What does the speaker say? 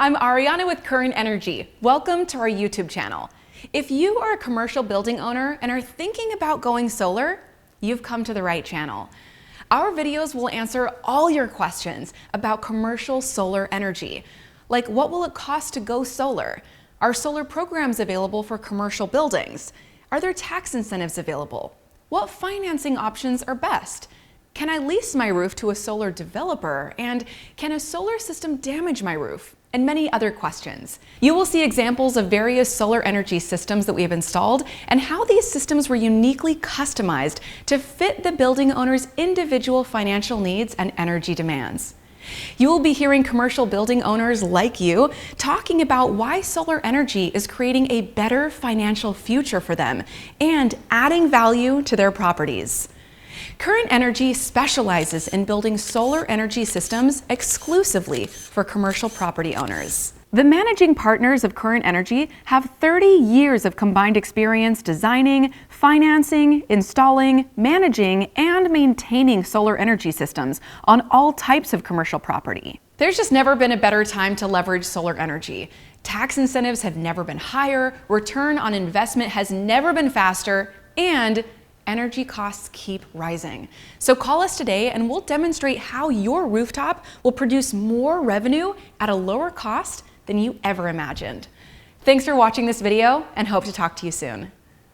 I'm Ariana with Current Energy. Welcome to our YouTube channel. If you are a commercial building owner and are thinking about going solar, you've come to the right channel. Our videos will answer all your questions about commercial solar energy, like what will it cost to go solar? Are solar programs available for commercial buildings? Are there tax incentives available? What financing options are best? Can I lease my roof to a solar developer? And can a solar system damage my roof? And many other questions. You will see examples of various solar energy systems that we have installed and how these systems were uniquely customized to fit the building owner's individual financial needs and energy demands. You will be hearing commercial building owners like you talking about why solar energy is creating a better financial future for them and adding value to their properties. Current Energy specializes in building solar energy systems exclusively for commercial property owners. The managing partners of Current Energy have 30 years of combined experience designing, financing, installing, managing, and maintaining solar energy systems on all types of commercial property. There's just never been a better time to leverage solar energy. Tax incentives have never been higher, return on investment has never been faster, and energy costs keep rising. So call us today and we'll demonstrate how your rooftop will produce more revenue at a lower cost than you ever imagined. Thanks for watching this video and hope to talk to you soon.